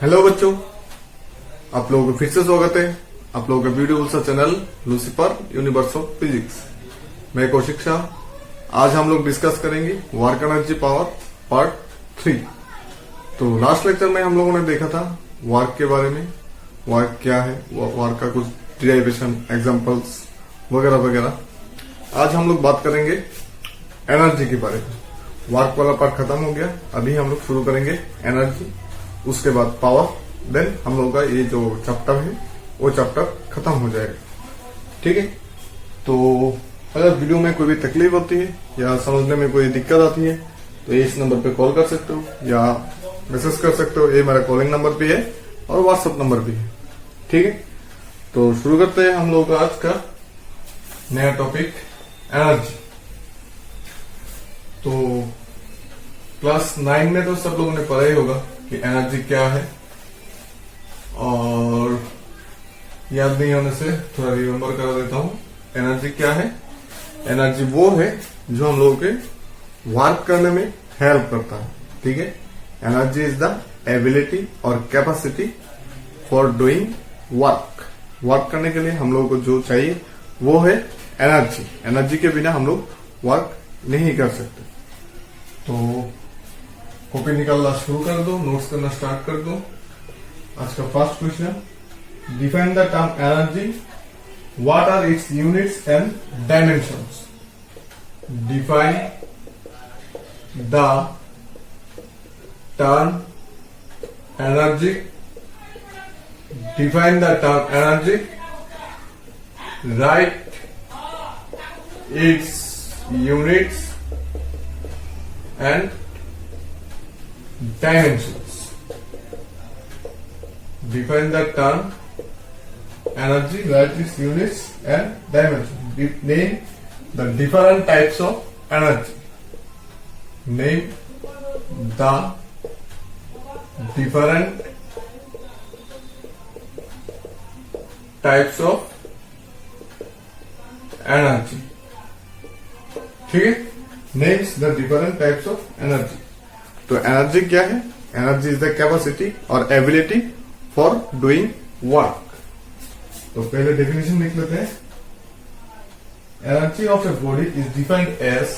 Hello बच्चों, आप लोगों का फिर से स्वागत है आप लोगों का ब्यूटीफुल सा channel Lucifer universe of physics. मैं कौशिक शाह। आज हम लोग डिस्कस करेंगे वर्क एनर्जी पावर पार्ट 3। तो लास्ट लेक्चर में हम लोगों ने देखा था वर्क के बारे में, वर्क क्या है, वर्क का कुछ डिराइवेशन, एग्जांपल्स वगैरह वगैरह। आज हम लोग बात करेंगे एनर्जी के बारे में। वर्क वाला पार्ट खत्म हो गया, अभी हम लोग शुरू करेंगे एनर्जी, उसके बाद पावर, देन हम लोगों का ये जो चैप्टर है वो चैप्टर खत्म हो जाएगा। ठीक है, तो अगर वीडियो में कोई भी तकलीफ होती है या समझने में कोई दिक्कत आती है तो इस नंबर पे कॉल कर सकते हो या मैसेज कर सकते हो। ये मेरा कॉलिंग नंबर भी है और व्हाट्सएप नंबर भी है। ठीक है, तो शुरू करते हैं हम लोग का आज का नया टॉपिक एनर्जी। तो क्लास 9 में तो सब लोगों ने पढ़ा ही होगा कि एनर्जी क्या है, और याद नहीं होने से थोड़ा रिमेम्बर करा देता हूं। एनर्जी क्या है? एनर्जी वो है जो हम लोगों के वर्क करने में हेल्प करता है। ठीक है, एनर्जी इज द एबिलिटी और capacity for doing work. Work करने के लिए हम लोगों को जो चाहिए वो है एनर्जी। एनर्जी के बिना हम लोग वर्क नहीं कर सकते। तो कॉपी निकालना शुरू कर दो, नोट्स करना स्टार्ट कर दो। आज का first question, define the term energy, what are its units and dimensions. Define the term energy, define the term energy, write its units and dimensions. Define the term energy, write its units and dimensions. Name the different types of energy. Name the different types of energy. ठीक है, names the different types of energy. तो energy क्या है? Energy is the capacity और ability for doing work. तो पहले definition लिख लेते हैं। Energy of a body is defined as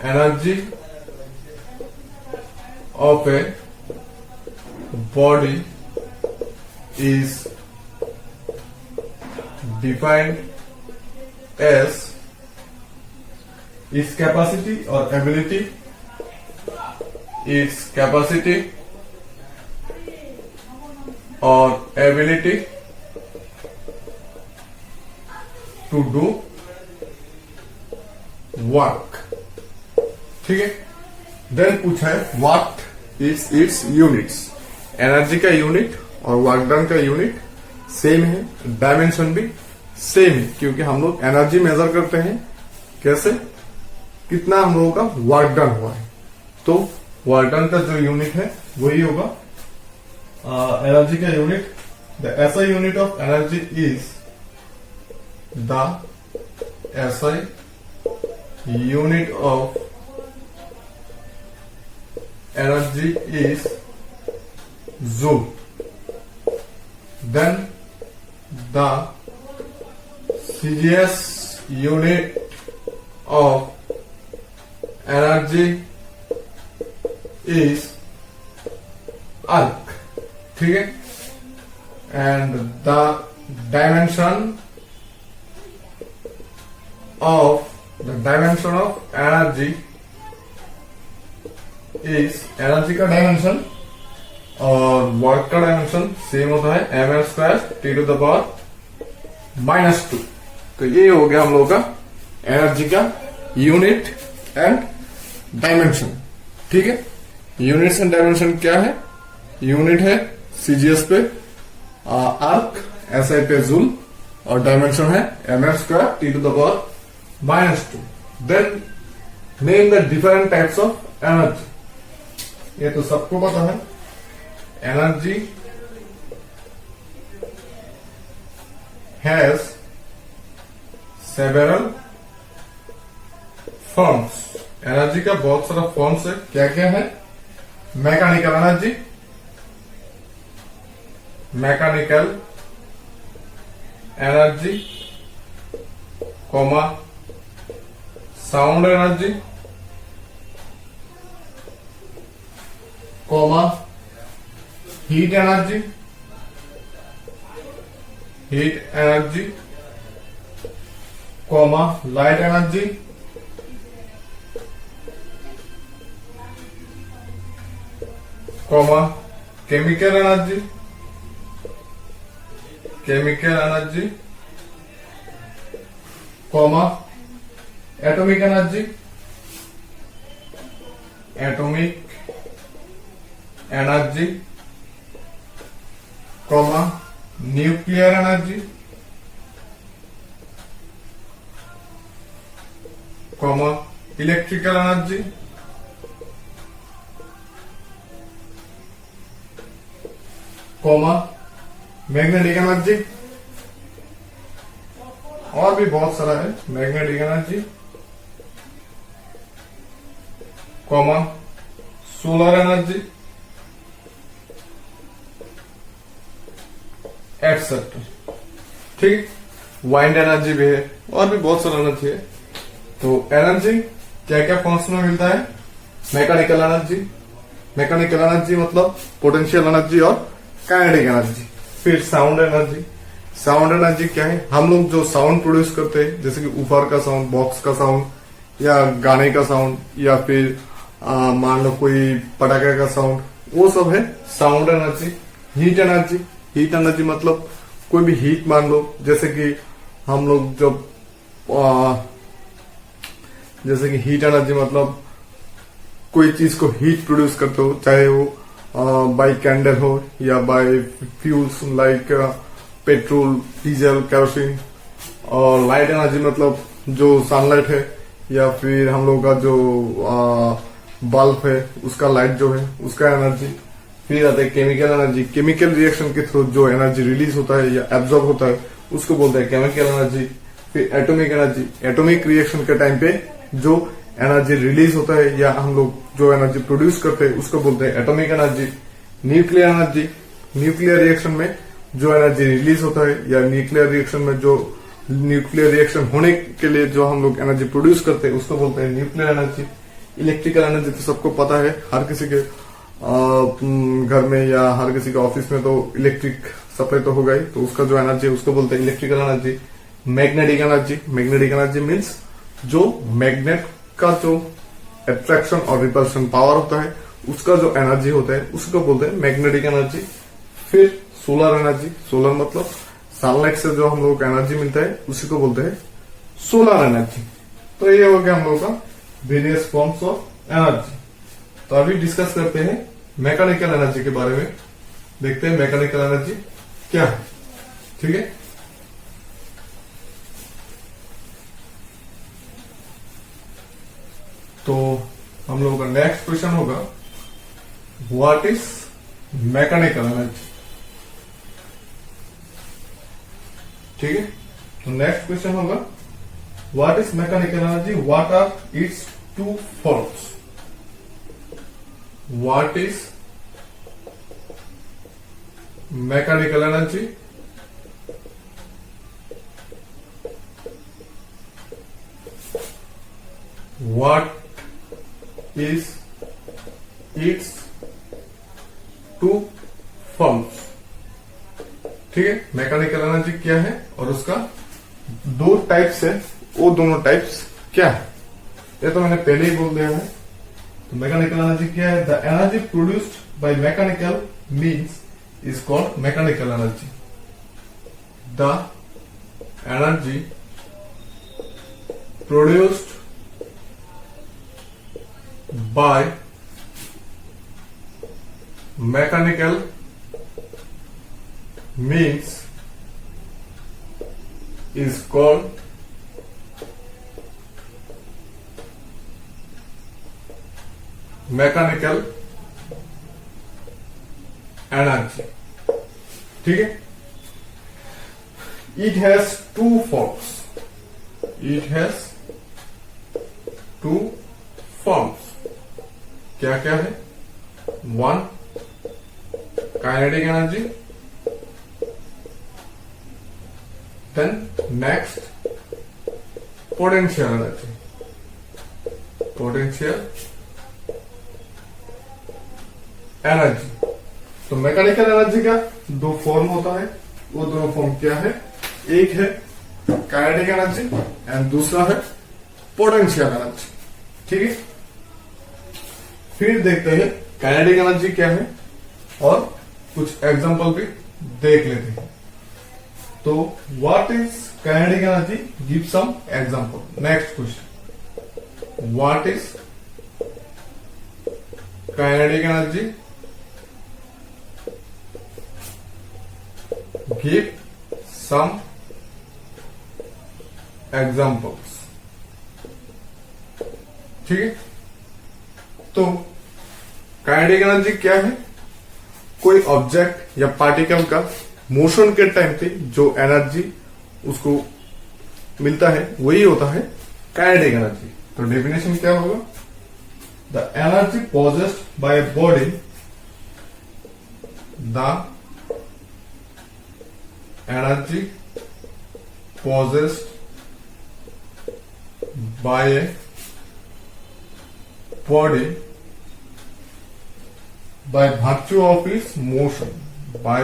energy of a body is defined as its capacity or ability, its capacity or ability to do work। ठीक है, then पूछा है what is it's units. Energy का unit और work done का unit same है, dimension भी same है, क्योंकि हम लोग एनर्जी मेजर करते हैं कैसे, कितना हम लोगों का वर्क डन हुआ है। तो वर्क डन का जो यूनिट है वही होगा एनर्जी का unit. The SI unit of energy is the SI unit of energy is joule. Then the CGS unit of energy is erg. ठीक है, and the dimension of energy is, energy का dimension और work का dimension same होता है, ml² T⁻²। तो ये हो गया हम लोगों का एनर्जी का यूनिट एंड डायमेंशन। ठीक है, यूनिट्स एंड डायमेंशन क्या है? यूनिट है सीजीएस पे आर्क, एसआई पे जूल, और डायमेंशन है ml² T⁻²। Then name the different types of energy. ये तो सबको पता है, energy has several forms. Energy का बहुत सारा फॉर्म्स है। क्या क्या है? Mechanical energy, mechanical energy comma sound energy comma heat energy comma light energy comma chemical energy comma atomic energy comma nuclear energy comma electrical energy comma magnetic energy, और भी बहुत सारा है, magnetic energy comma solar energy etcetera. ठीक, wind energy भी है और भी बहुत सारा एनर्जी है। तो एनर्जी क्या क्या फॉर्म्स में मिलता है? मैकेनिकल एनर्जी मतलब पोटेंशियल एनर्जी और काइनेटिक एनर्जी। फिर साउंड एनर्जी क्या है? हम लोग जो साउंड प्रोड्यूस करते हैं, जैसे कि ऊपर का साउंड, बॉक्स का साउंड या गाने का साउंड या फिर मान लो कोई पटाखे का साउंड, वो सब है साउंड एनर्जी। हीट एनर्जी मतलब कोई भी हीट मान लो, जैसे कि हम लोग जब जैसे कि हीट एनर्जी मतलब कोई चीज को हीट प्रोड्यूस करते हो, चाहे वो बाय कैंडल हो या by fuels like petrol, diesel, kerosene. और लाइट एनर्जी मतलब जो सनलाइट है या फिर हम लोग का जो बल्ब है उसका लाइट जो है उसका एनर्जी। फिर आता है केमिकल एनर्जी, केमिकल रिएक्शन के थ्रू जो एनर्जी रिलीज होता है या एब्जॉर्ब होता है उसको बोलते हैं केमिकल एनर्जी। फिर एटॉमिक एनर्जी, एटॉमिक रिएक्शन के टाइम पे जो एनर्जी रिलीज होता है या हम लोग जो एनर्जी प्रोड्यूस करते हैं उसको बोलते हैं atomic energy. Nuclear energy, nuclear reaction में जो एनर्जी रिलीज होता है या न्यूक्लियर रिएक्शन में जो न्यूक्लियर रिएक्शन होने के लिए जो हम लोग एनर्जी प्रोड्यूस करते हैं उसको बोलते हैं न्यूक्लियर एनर्जी। इलेक्ट्रिकल एनर्जी तो सबको पता है, हर किसी के घर में या हर किसी के ऑफिस में तो इलेक्ट्रिक सप्लाई तो होगा ही, तो उसका जो एनर्जी है उसको बोलते हैं electrical energy. Magnetic energy means जो मैग्नेट का जो अट्रैक्शन और रिपल्शन पावर होता है उसका जो एनर्जी होता है उसको बोलते हैं मैग्नेटिक एनर्जी। फिर सोलर एनर्जी, सोलर मतलब सनलाइट से जो हम लोग को एनर्जी मिलता है उसी को बोलते हैं सोलर एनर्जी। तो ये हो गया हम लोग का वेरियस फॉर्म्स ऑफ एनर्जी। तो अभी डिस्कस करते हैं मैकेनिकल एनर्जी के बारे में, देखते हैं मैकेनिकल एनर्जी क्या है। ठीक है, तो हम लोगों का नेक्स्ट क्वेश्चन होगा व्हाट इज मैकेनिकल एनर्जी। ठीक है, तो नेक्स्ट क्वेश्चन होगा what is mechanical energy, what are its two forms. What is mechanical energy, what is its two forms। ठीक है, मैकेनिकल एनर्जी क्या है और उसका दो टाइप्स है, वो दोनों टाइप्स क्या है ये तो मैंने पहले ही बोल दिया है। तो मैकेनिकल एनर्जी क्या है? The energy produced by mechanical means is called mechanical energy. The energy produced by mechanical means is called mechanical energy। ठीक है, it has two forms, it has two forms। क्या क्या है? One kinetic energy then next potential energy. Potential energy, तो mechanical energy का दो form होता है, वो दोनों फॉर्म क्या है? एक है काइनेटिक एनर्जी एंड दूसरा है पोटेंशियल एनर्जी। ठीक है, फिर देखते हैं काइनेटिक एनर्जी क्या है और कुछ एग्जांपल भी देख लेते हैं। तो what is kinetic energy? Give some example. Next question, what is kinetic energy? Give some examples. ठीक है, तो काइनेटिक एनर्जी क्या है? कोई ऑब्जेक्ट या पार्टिकल का मोशन के टाइम पे जो एनर्जी उसको मिलता है वही होता है काइनेटिक एनर्जी। तो डेफिनेशन क्या होगा? The energy possessed by a body, the energy possessed by a body by virtue of its motion, by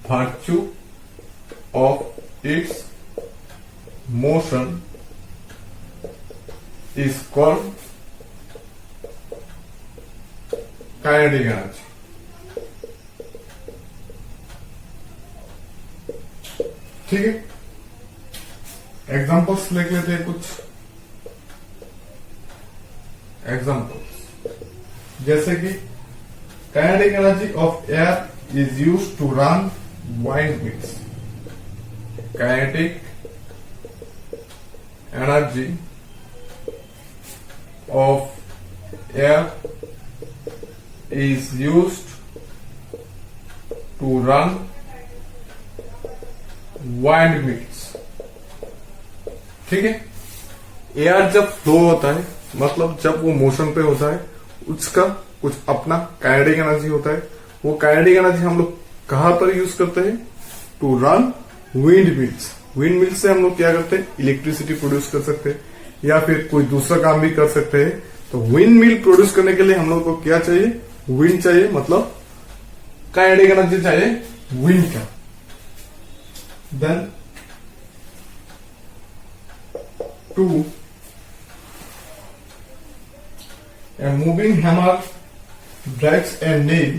virtue of its motion is called kinetic energy। ठीक है, एग्जांपल्स लिख लेते हैं कुछ एग्जांपल्स, जैसे कि kinetic energy of air is used to run wind mills. Kinetic energy of air is used to run wind mills. ठीक है, एयर जब फ्लो होता है, मतलब जब वो मोशन पे होता है, उसका कुछ अपना काइनेटिक एनर्जी होता है। वो काइनेटिक एनर्जी हम लोग कहां पर यूज करते हैं? To run wind mills. Wind mills से हम लोग क्या करते हैं? इलेक्ट्रिसिटी प्रोड्यूस कर सकते हैं या फिर कोई दूसरा काम भी कर सकते हैं। तो विंड मिल प्रोड्यूस करने के लिए हम लोग को क्या चाहिए? विंड चाहिए, मतलब काइनेटिक एनर्जी चाहिए विंड का। Then two a moving hammer drives a nail.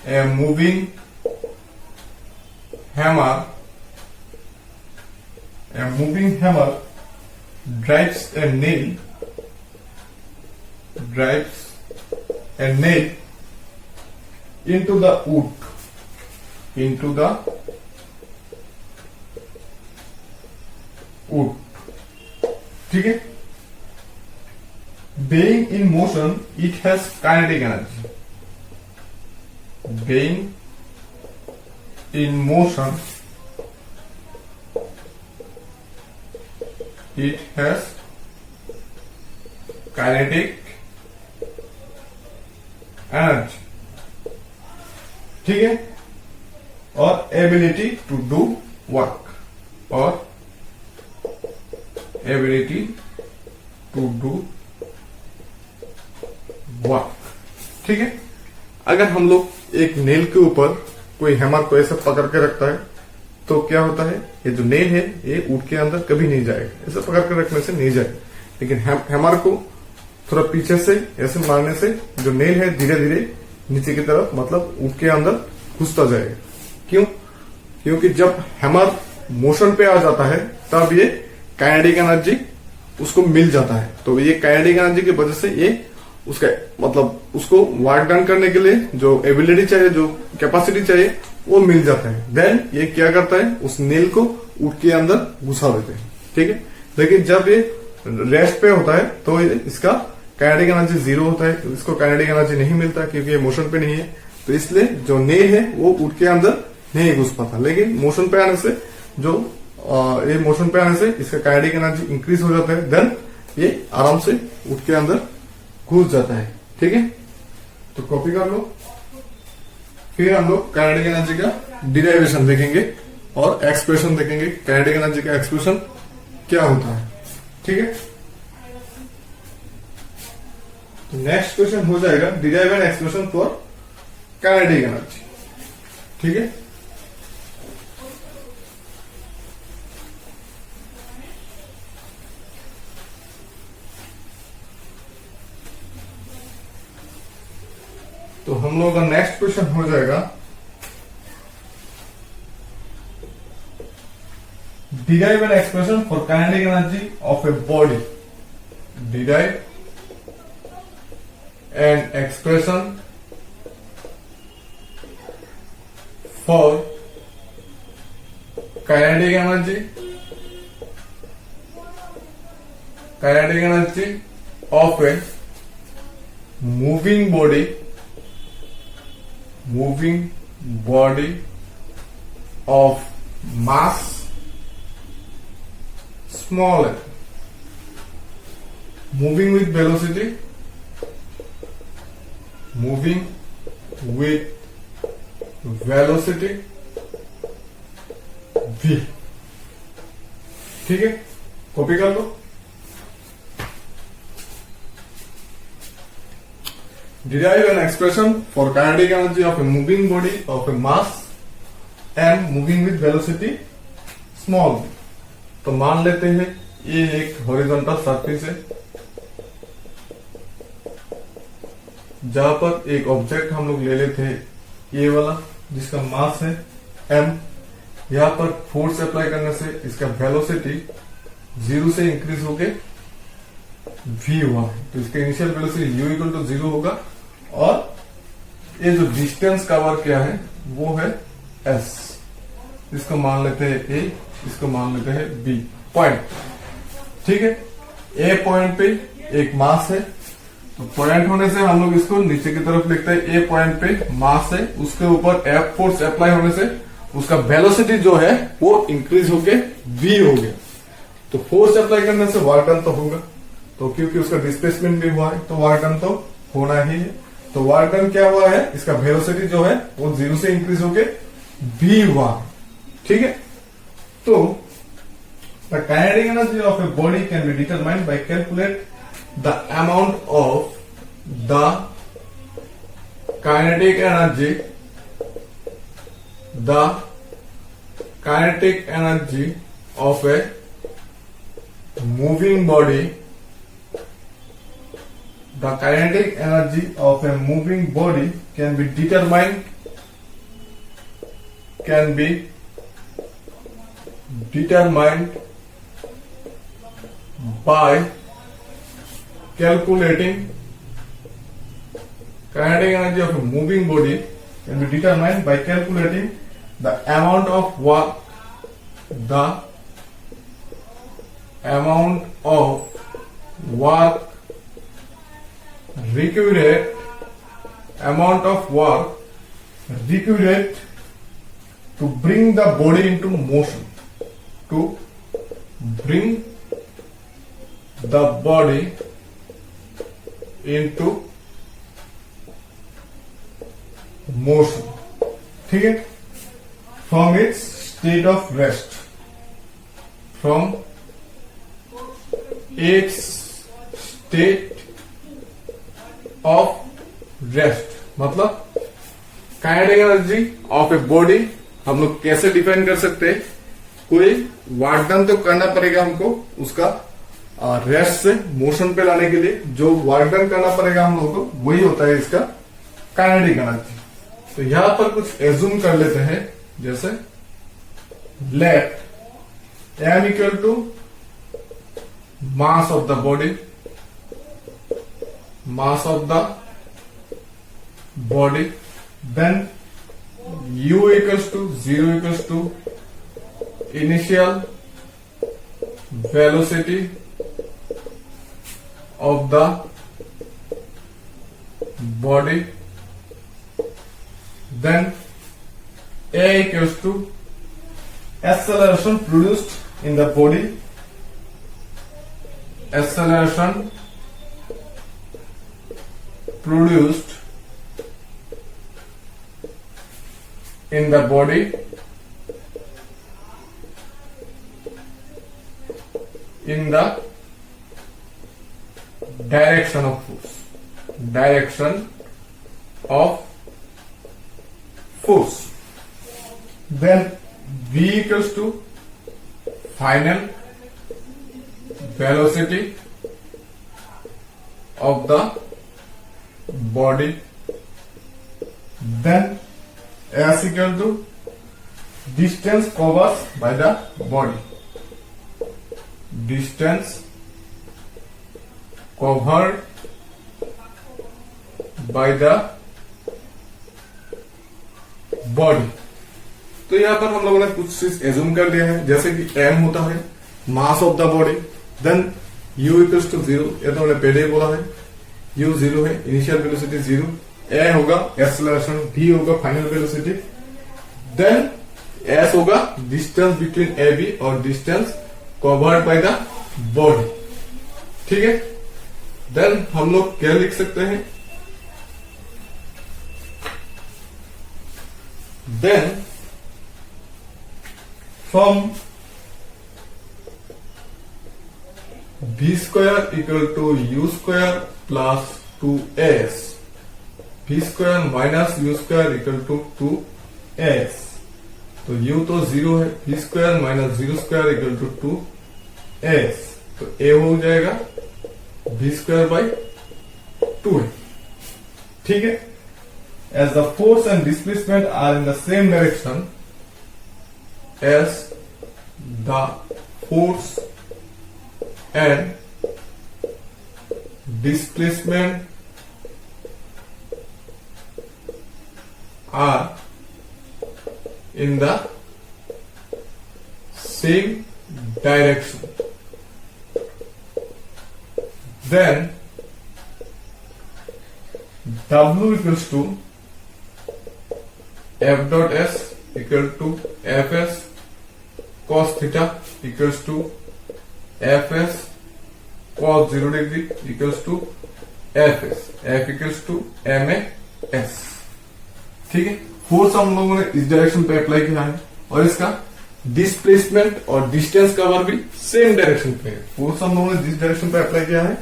A moving hammer drives a nail into the wood. ठीक है, being in motion, it has kinetic energy. Being in motion, it has kinetic energy। ठीक है, और ability to do work, और ability to do work. ठीक है, अगर हम लोग एक नेल के ऊपर कोई हैमर को ऐसे पकड़ के रखता है तो क्या होता है? ये जो नेल है ये वुड के अंदर कभी नहीं जाएगा, ऐसे पकड़ के रखने से नहीं जाएगा। लेकिन हैमर को थोड़ा पीछे से ऐसे मारने से जो नेल है धीरे धीरे नीचे की तरफ, मतलब वुड के अंदर घुसता जाएगा। क्यों? क्योंकि जब हैमर मोशन पे आ जाता है तब ये काइनेटिक एनर्जी उसको मिल जाता है। तो ये काइनेटिक एनर्जी की वजह से ये उसका मतलब उसको वर्क डन करने के लिए जो एबिलिटी चाहिए, जो कैपेसिटी चाहिए, वो मिल जाता है। देन ये क्या करता है? उस नेल को वुड के अंदर घुसा देते हैं। ठीक है, लेकिन जब ये रेस्ट पे होता है तो इसका काइनेटिक एनर्जी जीरो होता है, तो इसको काइनेटिक एनर्जी नहीं मिलता क्योंकि ये मोशन पे नहीं है। तो इसलिए जो नेल है वो वुड के अंदर नहीं घुस पाता। लेकिन मोशन पे आने से ये मोशन पे आने से इसका काइनेटिक एनर्जी इंक्रीज हो जाता है। देन ये आराम से वुड के अंदर घुस जाता है। ठीक है, तो कॉपी कर लो। फिर हम लोग काइनेटिक एनर्जी का डिराइवेशन देखेंगे और एक्सप्रेशन देखेंगे काइनेटिक एनर्जी का एक्सप्रेशन क्या होता है। ठीक है, तो नेक्स्ट क्वेश्चन हो जाएगा derive an expression for kinetic energy. ठीक है, तो हम लोगों का नेक्स्ट क्वेश्चन हो जाएगा derive an expression for kinetic energy of a body. Derive an expression for kinetic energy of A moving body of mass small m, moving with velocity v। ठीक है, कॉपी कर लो। Derive an expression for kinetic energy of a moving body of a mass m moving with velocity small v। तो मान लेते हैं ये एक horizontal surface है जहां पर एक ऑब्जेक्ट हम लोग ले लेते हैं ये वाला जिसका मास है m। यहां पर फोर्स अप्लाई करने से इसका वेलोसिटी 0 से इंक्रीज होके v हुआ है, तो इसका initial velocity u equal to 0 होगा और ये जो डिस्टेंस कवर किया है वो है s। इसको मान लेते हैं a, इसको मान लेते हैं b पॉइंट। ठीक है, a पॉइंट पे एक मास है, तो पॉइंट होने से हम लोग इसको नीचे की तरफ लिखते हैं। a पॉइंट पे मास है, उसके ऊपर F फोर्स अप्लाई होने से उसका वेलोसिटी जो है वो इंक्रीज होके v हो गया। तो फोर्स अप्लाई करने से वर्क डन तो होगा, तो क्योंकि उसका डिस्प्लेसमेंट भी हुआ है तो वर्क डन तो होना ही है। तो वर्क डन क्या हुआ है, इसका वेलोसिटी जो है वो 0 से इंक्रीज होके v हुआ। ठीक है, तो the kinetic energy of a body can be determined by calculate the amount of the kinetic energy of A moving body। The kinetic energy of a moving body can be determined by calculating kinetic energy of a moving body can be determined by calculating the amount of work required to bring the body into motion, ठीक है, from its state of rest, मतलब kinetic energy of a body हम लोग कैसे define कर सकते हैं। कोई वर्क डन तो करना पड़ेगा हमको उसका रेस्ट से मोशन पे लाने के लिए, जो वर्क डन करना पड़ेगा हम लोग को वही होता है इसका काइनेटिक एनर्जी। तो यहां पर कुछ एज्यूम कर लेते हैं, जैसे let m equal to mass of the body, then u equals to 0 equals to initial velocity of the body, then a equals to acceleration produced in the body, in the direction of force. Direction of force. Then v equals to final velocity of the body. Then s equal to distance covered by the body. Distance covered by the body. तो यहां पर हम लोगों ने कुछ चीज assume कर लिया है, जैसे कि m होता है mass of the body, then u equals to 0, ये तो हमने पहले ही बोला है, u 0 है, इनिशियल वेलोसिटी 0, a होगा एक्सेलरेशन, v होगा फाइनल वेलोसिटी, देन s होगा डिस्टेंस बिटवीन ab और distance covered by the body. ठीक है. देन हम लोग क्या लिख सकते हैं, then from v square equal to u square plus 2s, v square minus u square equal to 2s. तो u तो 0 है, v square minus 0 square equal to 2s. तो a हो जाएगा v स्क्वायर बाई 2 है. ठीक है. As the force and displacement are in the same direction, as the force and displacement are in the same direction, then W equals to F dot S equal to Fs cos theta equals to Fs cos 0 degree equals to Fs. F equals to MAS. ठीक है. Force हम लोगों ने इस direction पे apply किया है और इसका डिस्प्लेसमेंट और डिस्टेंस कवर भी सेम डायरेक्शन पे है. फोर्स हम लोगों ने जिस डायरेक्शन पे अप्लाई किया है,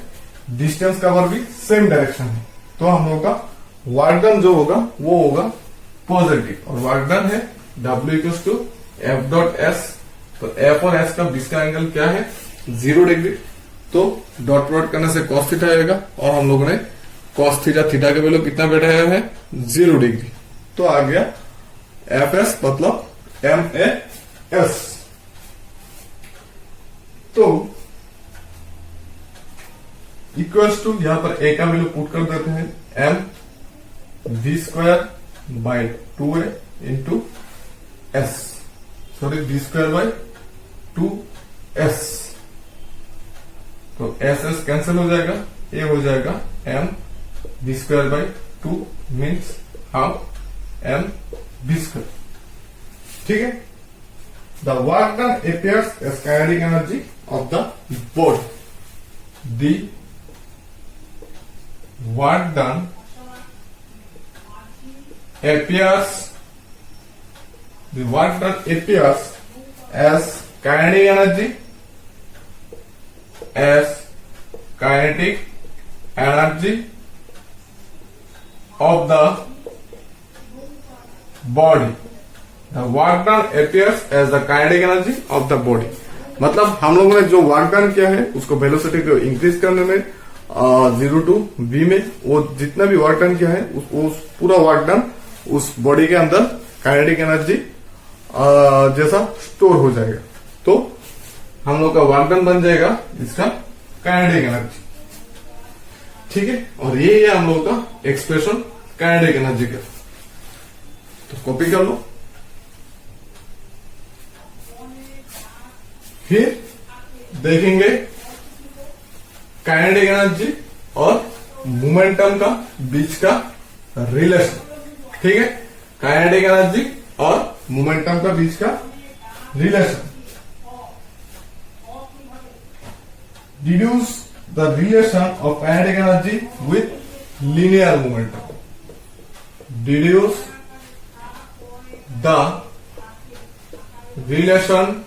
डिस्टेंस कवर भी सेम डायरेक्शन है. तो हम लोग का वर्क डन जो होगा वो होगा पॉजिटिव, और वर्क डन है W equals to F dot S. तो F और S का बीच का एंगल क्या है, 0 डिग्री. तो डॉट प्लॉट करने से cos थीटा आएगा, और हम लोगों ने cos थीटा, थीटा के वैल्यू कितना बैठाया है, 0 डिग्री. तो आ गया Fs मतलब MAS. तो इक्वल्स टू यहां पर a का वैल्यू पुट कर देते हैं, m v square by 2a into s, sorry v square by 2s. तो s कैंसिल हो जाएगा, a हो जाएगा m v square by 2 means half m v square. ठीक है. The work done appears as kinetic energy of the body. The work done appears as kinetic energy of the body. The work done appears as the kinetic energy of the body. मतलब हम लोगों ने जो work done किया है उसको velocity को increase करने में 0 टू v में, वो जितना भी वर्क डन किया है उस पूरा वर्क डन उस बॉडी के अंदर काइनेटिक एनर्जी जैसा स्टोर हो जाएगा. तो हम लोग का वर्क डन बन जाएगा इसका काइनेटिक एनर्जी. ठीक है. और ये है हम लोग का एक्सप्रेशन काइनेटिक एनर्जी का. तो कॉपी कर लो. फिर देखेंगे काइनेटिक एनर्जी और मोमेंटम का बीच का रिलेशन. ठीक है. काइनेटिक एनर्जी और मोमेंटम का बीच का relation. Deduce the relation of kinetic energy with linear momentum. Deduce the relation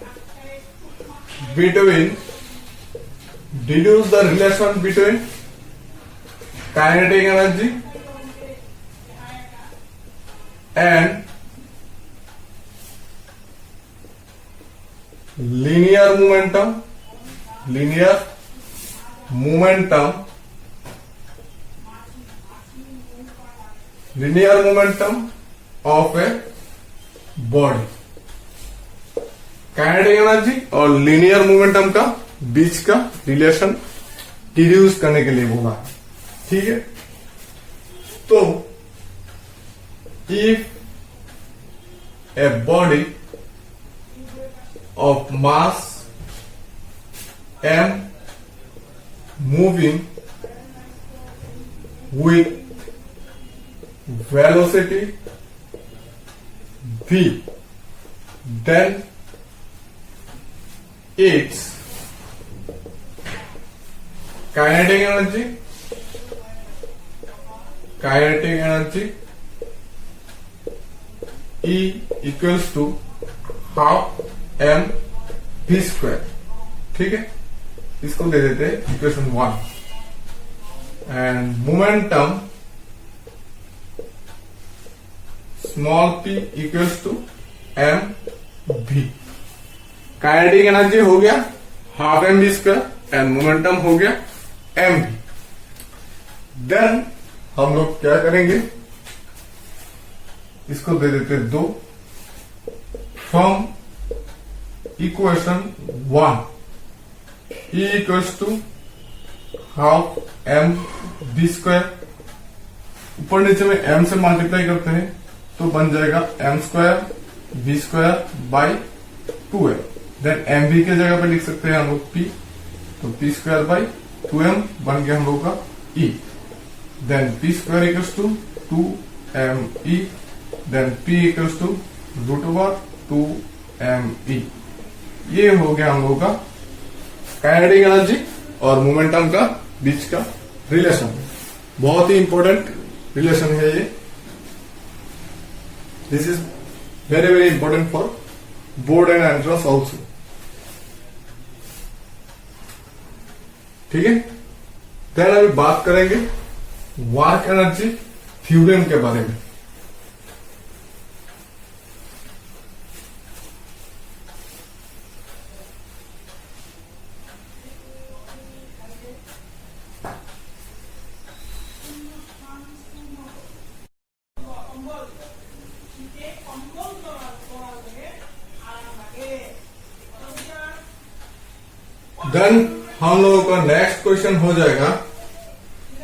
between deduce the relation between kinetic energy and linear momentum of a body. Kinetic energy और linear momentum का बीच का relation deduce करने के लिए बोला है, ठीक है। तो if a body of mass m moving with velocity v, then its kinetic energy E equals to half m v square, ठीक है। इसको दे देते हैं equation 1। And momentum small p equals to m v। Kinetic energy हो गया half M V square and momentum हो गया m v। देन हम लोग क्या करेंगे, इसको दे देते हैं 2 from equation 1 E equals to half m v square. ऊपर नीचे में m से मल्टीप्लाई करते हैं तो बन जाएगा m square v square by 2m। Then m v के जगह पे लिख सकते हैं हम लोग p, तो p स्क्वायर बाई 2m बन गया हम लोग का e। Then p square equals to 2m e, then p equals to √2m e। ये हो गया हम लोग का काइनेटिक एनर्जी और मोमेंटम का बीच का रिलेशन। बहुत ही इंपॉर्टेंट रिलेशन है ये। This is very very important for board and entrance also, ठीक है। देन अभी बात करेंगे वर्क एनर्जी थ्योरम के बारे में। देन हम लोगों का नेक्स्ट क्वेश्चन हो जाएगा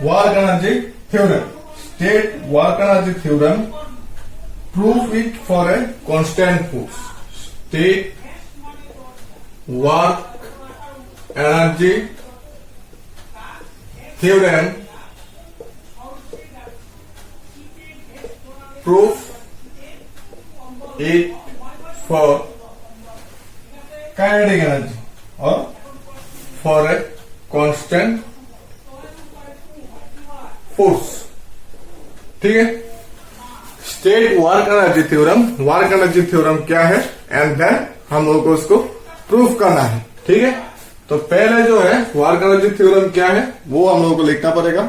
work energy theorem. State work energy theorem, proof it for a constant force. State work energy theorem, proof it for kinetic energy और फॉर ए कांस्टेंट फोर्स, ठीक है। State work energy theorem, work energy theorem क्या है and then हम लोगों को उसको proof करना है, ठीक है। तो पहले जो है वर्क एनर्जी थ्योरम क्या है वो हम लोगों को लिखना पड़ेगा,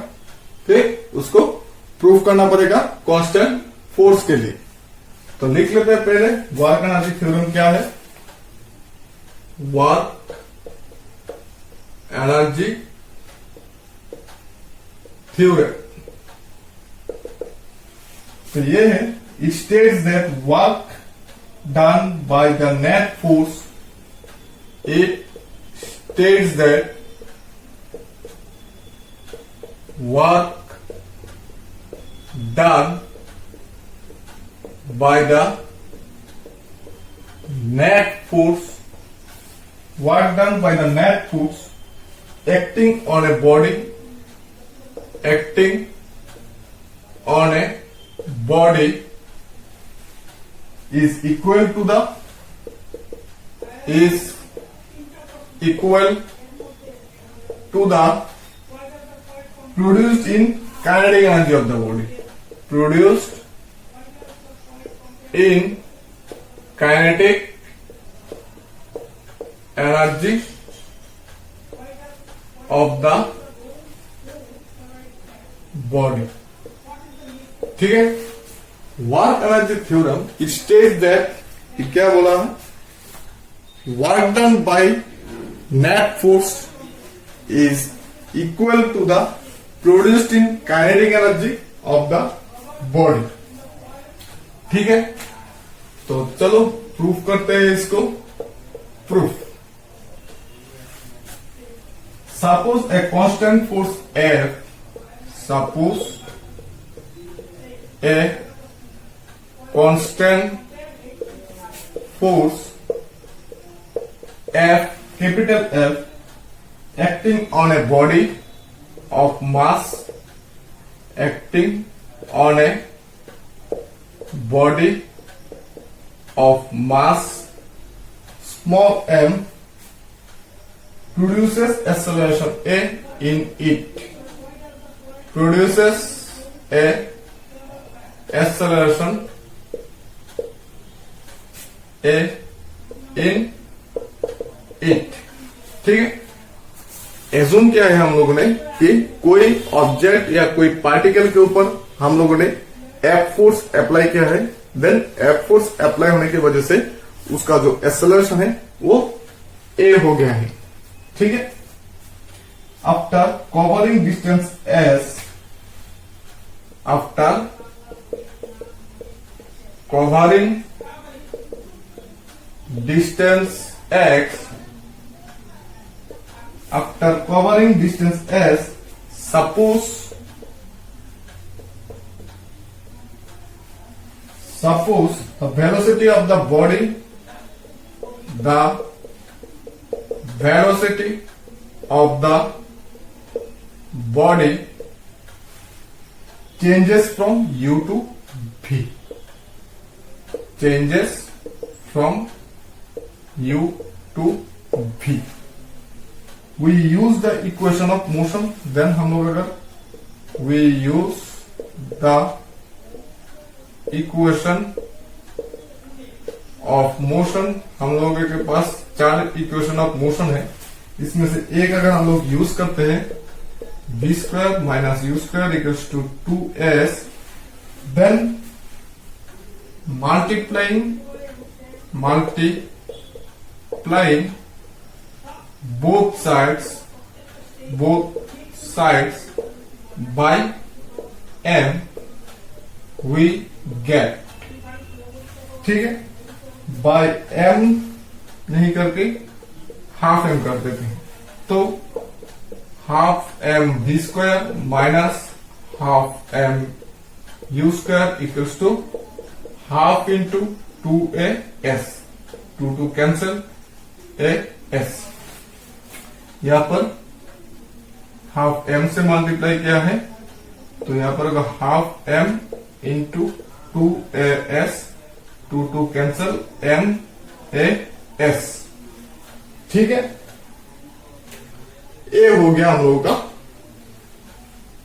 फिर उसको प्रूफ करना पड़ेगा कांस्टेंट फोर्स के लिए। तो लिख लेते हैं पहले वर्क एनर्जी थ्योरम क्या है। वर्क एनर्जी थ्योरम, तो ये है, it states that work done by the net force, it states that work done by the net force, work done by the net force acting on a body, acting on a body is equal to the produced in kinetic energy of the body, produced in kinetic energy of the body. ठीक है, work energy theorem it states that, क्या बोला है, work done by net force is equal to the produced in kinetic energy of the body. ठीक है, तो चलो proof करते हैं इसको। Proof, suppose a constant force F, suppose a constant force F, capital F, acting on a body of mass, acting on a body of mass small m, produces acceleration A in it, produces a acceleration A in it। ठीक है, assume किया है हम लोगों ने कि कोई object या कोई पार्टिकल के ऊपर हम लोगों ने एफ फोर्स अप्लाई किया है, देन एफ फोर्स अप्लाई होने की वजह से उसका जो एक्सेलरेशन है वो ए हो गया है। ठीक है, after covering distance S, after covering distance x, after covering distance s, suppose the velocity of the body, the velocity of the body changes from u to v, changes from u to v। We use the equation of motion, then हम लोग अगर we use the equation of motion, हम लोगों के पास 4 equation of motion है, इसमें से एक अगर हम लोग यूज करते हैं, v square minus U square equals to 2s, then multiplying both sides by m we get। ठीक है, बाय m नहीं करके हाफ m कर देते हैं, तो half m v square minus half m u square equals to half into 2as, 2 cancel as, यहां पर हाफ m से मल्टीप्लाई किया है, तो यहां पर अगर हाफ m इंटू 2as, 2 कैंसलmas। ठीक है, ये हो गया हम लोगों का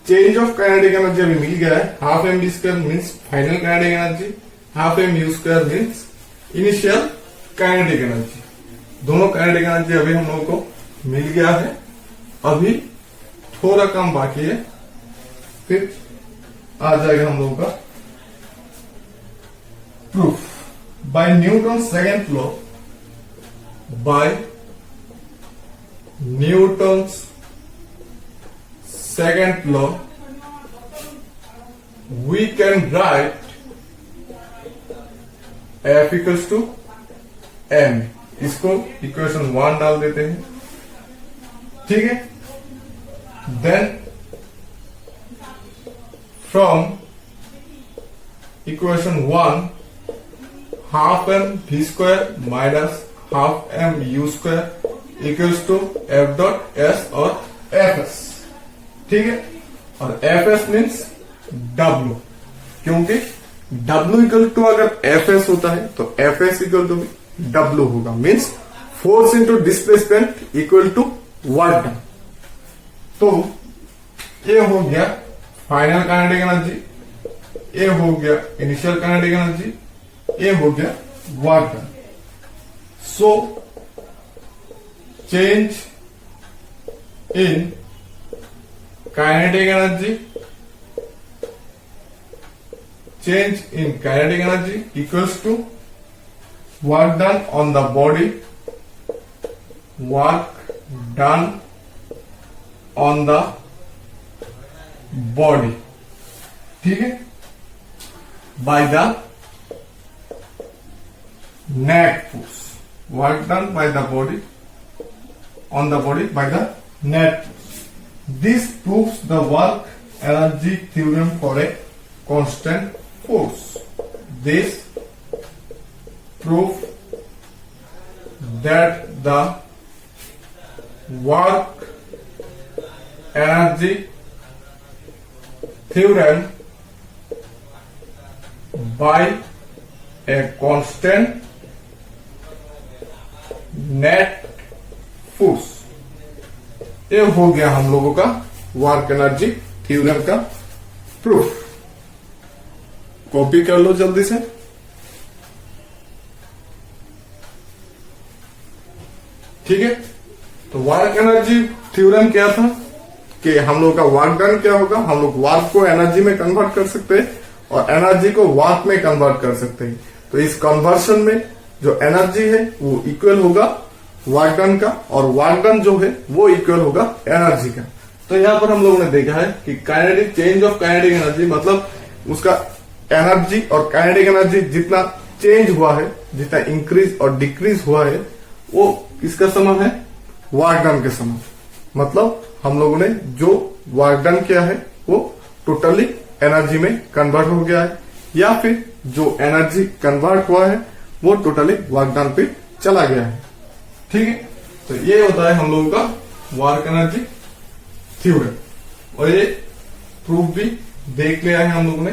चेंज ऑफ काइनेटिक एनर्जी अभी मिल गया है। Half m v square means final kinetic energy, half m u square means initial kinetic energy. दोनों काइनेटिक एनर्जी अभी हम लोगों को मिल गया है, अभी थोड़ा कम बाकी है, फिर आ जाएगा हम लोगों का proof. By Newton second law, by Newton second law we can write F equals to m, इसको इक्वेशन 1 डाल देते हैं। ठीक है, then from equation 1 half m v square minus half m u square equals to f dot s और fs। ठीक है, और fs मीन्स w, क्योंकि w इक्वल टू अगर fs होता है तो fs इक्वल टू w होगा, means force into displacement equal to work done. तो ये हो गया फाइनल काइनेटिक एनर्जी, ये हो गया इनिशियल काइनेटिक एनर्जी, ये हो गया work done. So change in kinetic energy, change in kinetic energy equals to work done on the body, work done on the body, ठीक है, by the net force, work done by the body on the body by the net force. This proves the work energy theorem for a constant force. This proof that the work energy theorem by a constant net force, ये हो गया हम लोगों का work energy theorem का proof. Copy कर लो जल्दी से। ठीक है, तो वर्क एनर्जी थ्योरम क्या था कि हम लोग का वर्क डन क्या होगा, हम लोग वर्क को एनर्जी में कन्वर्ट कर सकते हैं और एनर्जी को वर्क में कन्वर्ट कर सकते हैं। तो इस कन्वर्शन में जो एनर्जी है वो इक्वल होगा वर्क डन का, और वर्क डन जो है वो इक्वल होगा एनर्जी का। तो यहां पर हम लोगों ने देखा है कि kinetic change of kinetic energy मतलब उसका एनर्जी और काइनेटिक एनर्जी जितना चेंज हुआ है, जितना इंक्रीज और डिक्रीज हुआ है, वो किसका समान है, वर्क डन के समान। मतलब हम लोगों ने जो वर्क डन किया है वो टोटली एनर्जी में कन्वर्ट हो गया है, या फिर जो एनर्जी कन्वर्ट हुआ है वो टोटली वर्क डन पे चला गया है। ठीक है, तो ये होता है हम लोगों का वर्क एनर्जी थ्योरम, और ये प्रूफ भी देख लिया है हम लोगों ने।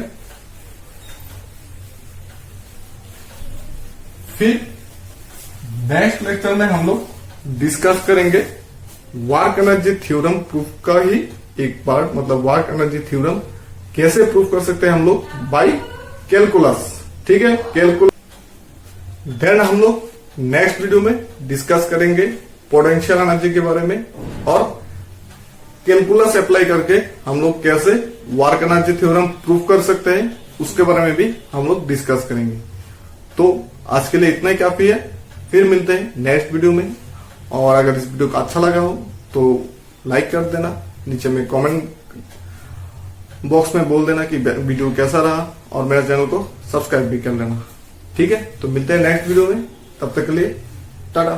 फिर नेक्स्ट लेक्चर में हम लोग डिस्कस करेंगे वर्क एनर्जी थ्योरम प्रूफ का ही एक पार्ट, मतलब वर्क एनर्जी थ्योरम कैसे प्रूफ कर सकते हैं हम लोग बाय कैलकुलस। ठीक है, कैलकुलस। देन हम लोग नेक्स्ट वीडियो में डिस्कस करेंगे पोटेंशियल एनर्जी के बारे में, और कैलकुलस अप्लाई करके हम लोग कैसे वर्क एनर्जी थ्योरम प्रूफ कर सकते हैं उसके बारे में भी हम लोग डिस्कस करेंगे। तो आज के लिए इतना ही काफी है, फिर मिलते हैं नेक्स्ट वीडियो में। और अगर इस वीडियो को अच्छा लगा हो तो लाइक कर देना, नीचे में कमेंट बॉक्स में बोल देना कि वीडियो कैसा रहा, और मेरे चैनल को सब्सक्राइब भी कर लेना। ठीक है, तो मिलते हैं नेक्स्ट वीडियो में, तब तक के लिए टाटा।